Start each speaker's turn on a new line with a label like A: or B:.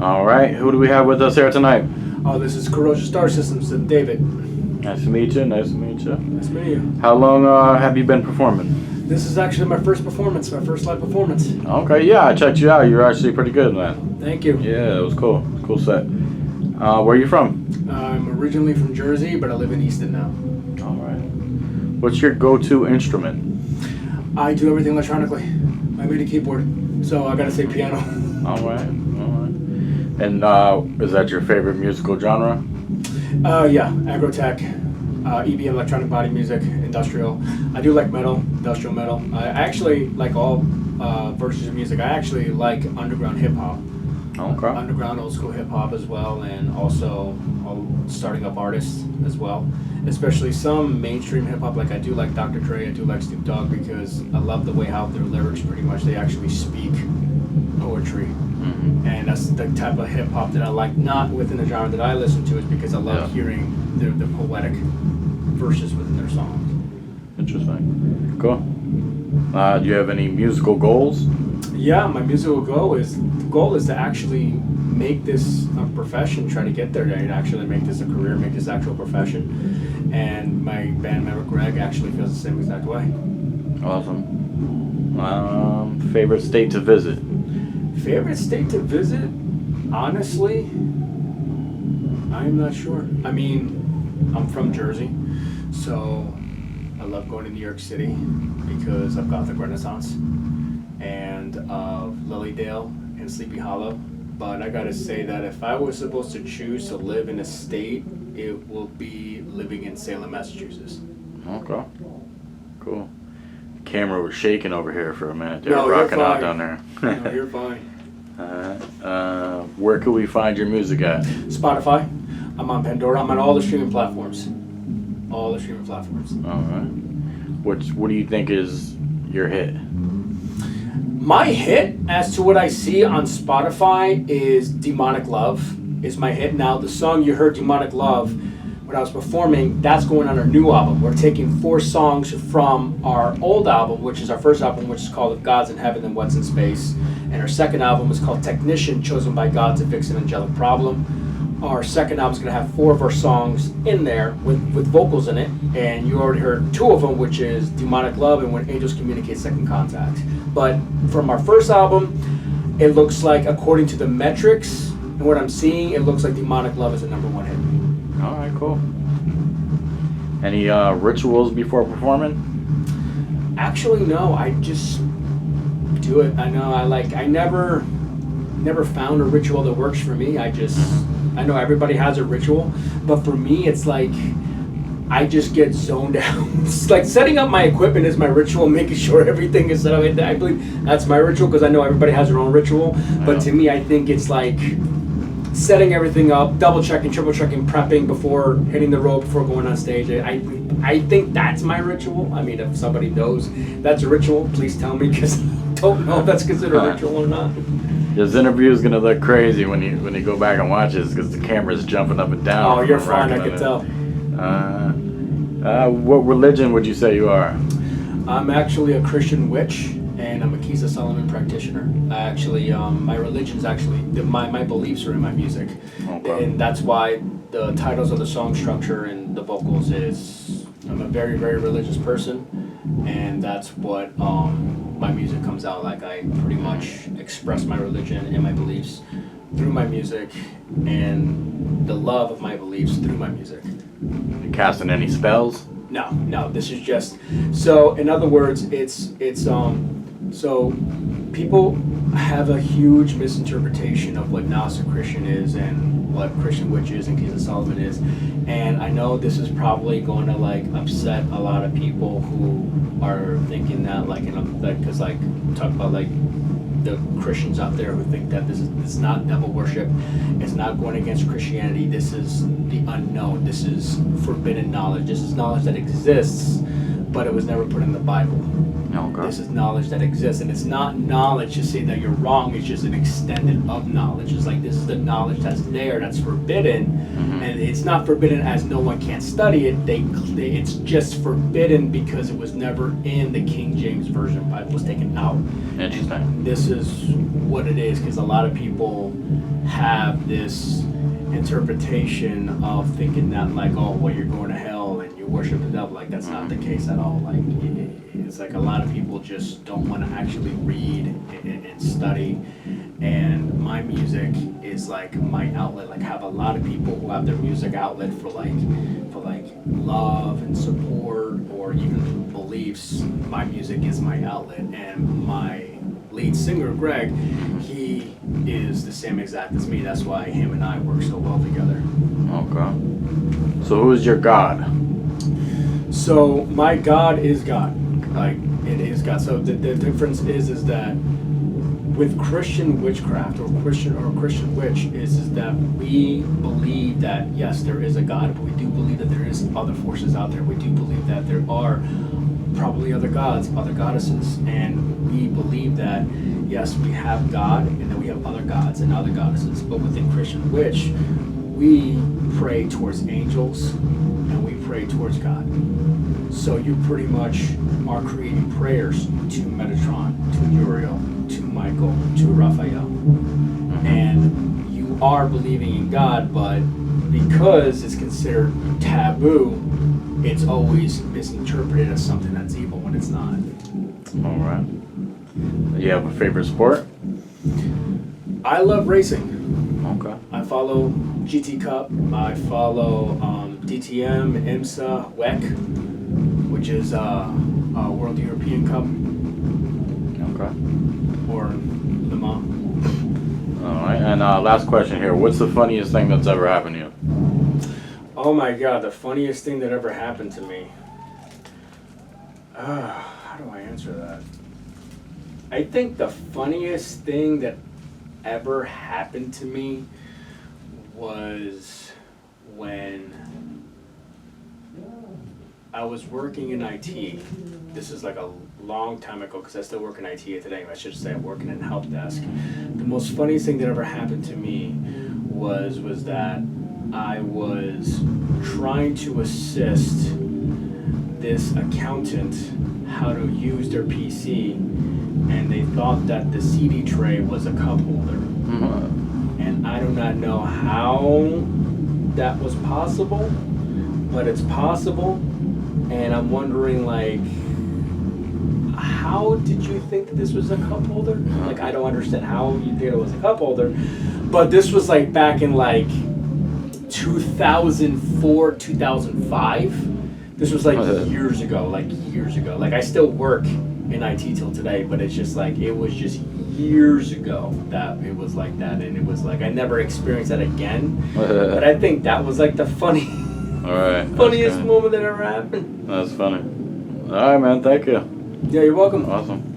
A: All right, who do we have with us here tonight?
B: Oh, this is Corrozzion Star Systems and David.
A: Nice to meet you. Nice to meet you.
B: Nice to meet you.
A: How long have you been performing?
B: This is actually my first performance, my first live performance.
A: Okay, yeah, I checked you out. You're actually pretty good, man.
B: Thank you.
A: Yeah, it was cool. Cool set. Where are you from?
B: I'm originally from Jersey, but I live in Easton now.
A: All right. What's your go-to instrument?
B: I do everything electronically. I made a keyboard, so I gotta say piano.
A: All right. And is that your favorite musical genre?
B: Yeah, agrotech, EBM, electronic body music, industrial. I do like metal, industrial metal. I actually like all versions of music. I actually like underground hip hop.
A: Okay.
B: Underground old school hip hop as well, and also starting up artists as well. Especially some mainstream hip hop, like I do like Dr. Dre, I do like Snoop Dogg, because I love the way how their lyrics pretty much, they actually speak poetry. Mm-hmm. And that's the type of hip hop that I like, not within the genre that I listen to, is because I love hearing their poetic verses within their songs.
A: Interesting. Cool. Do you have any musical goals?
B: Yeah, my musical goal is to actually make this a profession, try to get there, to actually make this a career, make this actual profession. And my band member Greg actually feels the same exact way.
A: Awesome. Favorite state to visit?
B: Favorite state to visit? Honestly, I'm not sure. I mean, I'm from Jersey, so I love going to New York City because of Gothic Renaissance and of Lilydale and Sleepy Hollow. But I gotta say that if I was supposed to choose to live in a state, it will be living in Salem, Massachusetts.
A: Okay. Cool. Camera was shaking over here for a minute. They're
B: No,
A: rocking
B: you're
A: out
B: fine.
A: down there.
B: No, you're fine.
A: Where can we find your music at?
B: Spotify. I'm on Pandora. I'm on all the streaming platforms. All the streaming platforms.
A: All right. What do you think is your hit?
B: My hit, as to what I see on Spotify, is Demonic Love is my hit. Now, the song you heard, Demonic Love, when I was performing, that's going on our new album. We're taking 4 songs from our old album, which is our first album, which is called If God's in Heaven, Then What's in Space. And our second album is called Technician, Chosen by God to Fix an Angelic Problem. Our second album is going to have 4 of our songs in there with vocals in it. And you already heard 2 of them, which is Demonic Love and When Angels Communicate, Second Contact. But from our first album, it looks like, according to the metrics and what I'm seeing, it looks like Demonic Love is the #1 hit.
A: All right, cool. Any rituals before performing?
B: Actually, no. I just do it. I know. I never found a ritual that works for me. I know everybody has a ritual, but for me, it's like I just get zoned out. It's like setting up my equipment is my ritual, making sure everything is set up. I believe that's my ritual because I know everybody has their own ritual. But to me, I think it's like setting everything up, double checking, triple checking, prepping before hitting the road, before going on stage. I think that's my ritual. I mean, if somebody knows that's a ritual, please tell me, because I don't know if that's considered a ritual or not.
A: This interview is gonna look crazy when you go back and watch this, because the camera's jumping up and down.
B: Oh, you're fine. I can tell.
A: What religion would you say you are?
B: I'm actually a Christian witch, and I'm a Keys of Solomon practitioner. I actually, my religion's actually, my beliefs are in my music. Okay. And that's why the titles of the song structure and the vocals is, I'm a very, very religious person, and that's what my music comes out like. I pretty much express my religion and my beliefs through my music, and the love of my beliefs through my music.
A: You casting any spells?
B: No, this is just, so in other words, it's so people have a huge misinterpretation of what Gnostic Christian is and what Christian witch is and Keys of Solomon is. And I know this is probably going to like upset a lot of people who are thinking that because talk about like the Christians out there who think that this is not devil worship, it's not going against Christianity, this is the unknown, this is forbidden knowledge, this is knowledge that exists, but it was never put in the Bible. Okay. This is knowledge that exists, and it's not knowledge to say that you're wrong, it's just an extended of knowledge. It's like this is the knowledge that's there, that's forbidden, and it's not forbidden as no one can study it, it's just forbidden because it was never in the King James Version Bible, it was taken out.
A: Interesting.
B: And this is what it is, because a lot of people have this interpretation of thinking that like, oh, well, you're going to hell and you worship the devil. Like, that's not the case at all. Like, it's like a lot of people just don't want to actually read and study. And my music is like my outlet. Like, I have a lot of people who have their music outlet for like love and support or even beliefs. My music is my outlet, and my lead singer Greg, he is the same exact as me. That's why him and I work so well together.
A: Okay. So who is your God?
B: So my God is God. Like, it is God. So the difference is that with Christian witchcraft or Christian witch is that we believe that yes, there is a God, but we do believe that there is other forces out there. We do believe that there are probably other gods, other goddesses, and we believe that yes, we have God and then we have other gods and other goddesses. But within Christian witch, we pray towards angels and we pray towards God. So you pretty much are creating prayers to Metatron, to Uriel, to Michael, to Raphael. And you are believing in God, but because it's considered taboo, it's always misinterpreted as something that's evil when it's not.
A: All right. You have a favorite sport?
B: I love racing.
A: Okay.
B: I follow GT Cup. I follow DTM, IMSA, WEC, which is World European Cup.
A: Okay.
B: Or Le Mans.
A: All right. And last question here. What's the funniest thing that's ever happened to you?
B: Oh my God, the funniest thing that ever happened to me. How do I answer that? I think the funniest thing that ever happened to me was when I was working in IT. This is like a long time ago because I still work in IT today. I should say I'm working in help desk. The most funniest thing that ever happened to me was that I was trying to assist this accountant how to use their PC, and they thought that the CD tray was a cup holder. And I do not know how that was possible, but it's possible. And I'm wondering, like, how did you think that this was a cup holder? Like, I don't understand how you think it was a cup holder. But this was like back in like 2004, 2005. This was like years ago. Like, I still work in IT till today, but it's just like, it was just years ago that it was like that. And it was like, I never experienced that again. But I think that was like the funniest moment that ever happened.
A: That's funny. All right, man. Thank you.
B: Yeah, you're welcome.
A: Awesome.